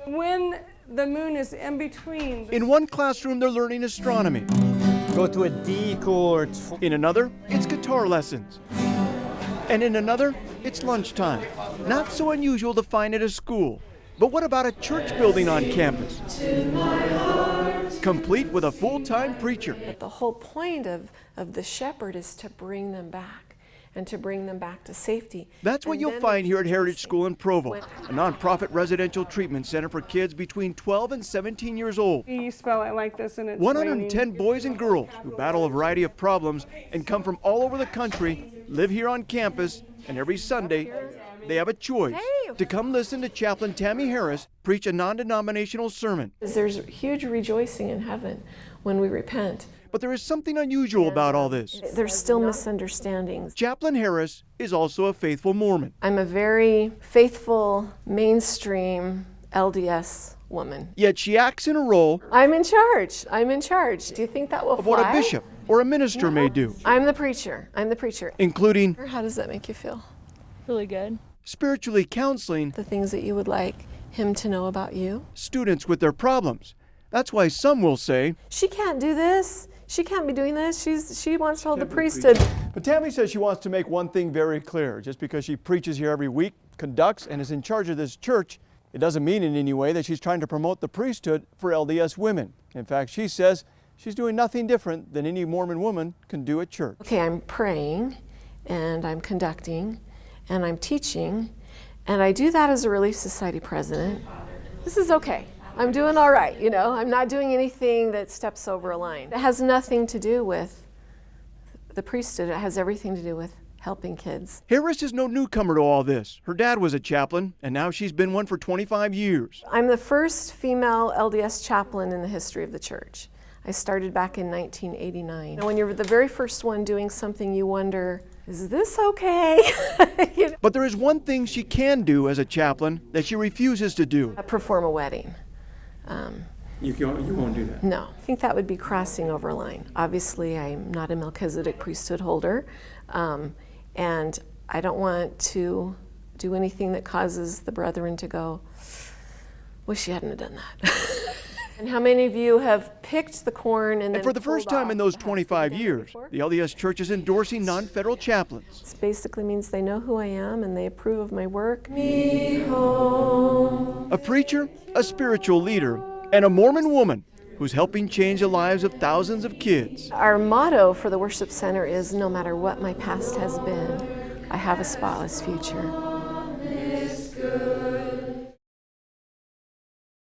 When the moon is in between. In one classroom, they're learning astronomy. Go to a D chord. In another, it's guitar lessons. And in another, it's lunchtime. Not so unusual to find at a school. But what about a church building on campus? Complete with a full-time preacher. But the whole point of the shepherd is to bring them back and to bring them back to safety. That's what you'll find here at Heritage School in Provo, a nonprofit residential treatment center for kids between 12 and 17 years old. You spell it like this and it's 110 raining. boys and girls who battle a variety of problems and come from all over the country, live here on campus, and every Sunday they have a choice to come listen to Chaplain Tami Harris preach a non-denominational sermon. There's huge rejoicing in heaven when we repent. But there is something unusual about all this. There's still misunderstandings. Chaplain Harris is also a faithful Mormon. I'm a very faithful, mainstream LDS woman. Yet she acts in a role I'm in charge. I'm in charge. Do you think that will of what fly? a bishop or a minister may do, I'm the preacher. I'm the preacher. including How does that make you feel? Really good. spiritually counseling The things that you would like him to know about you. students with their problems. That's why some will say, She can't do this. She can't be doing this. She wants to hold the priesthood. but Tami says she wants to make one thing very clear. Just because she preaches here every week, conducts, and is in charge of this church, it doesn't mean in any way that she's trying to promote the priesthood for LDS women. In fact, she says she's doing nothing different than any Mormon woman can do at church. Okay, I'm praying and I'm conducting and I'm teaching, and I do that as a Relief Society president. This is okay. I'm doing all right, you know. I'm not doing anything that steps over a line. It has nothing to do with the priesthood. It has everything to do with helping kids. Harris is no newcomer to all this. Her dad was a chaplain, and now she's been one for 25 years. I'm the first female LDS chaplain in the history of the church. I started back in 1989. When you're the very first one doing something, you wonder, is this okay? You know? But there is one thing she can do as a chaplain that she refuses to do. Perform a wedding. You won't do that. No, I think that would be crossing over a line. Obviously, I'm not a Melchizedek priesthood holder, and I don't want to do anything that causes the brethren to go, wish you hadn't have done that. And how many of you have picked the corn and then And for the first pulled time in off those the husk 25 that you years, before? the LDS Church is endorsing non-federal chaplains. It basically means they know who I am and they approve of my work. Me home. A preacher, a spiritual leader, and a Mormon woman who's helping change the lives of thousands of kids. Our motto for the worship center is, no matter what my past has been, I have a spotless future.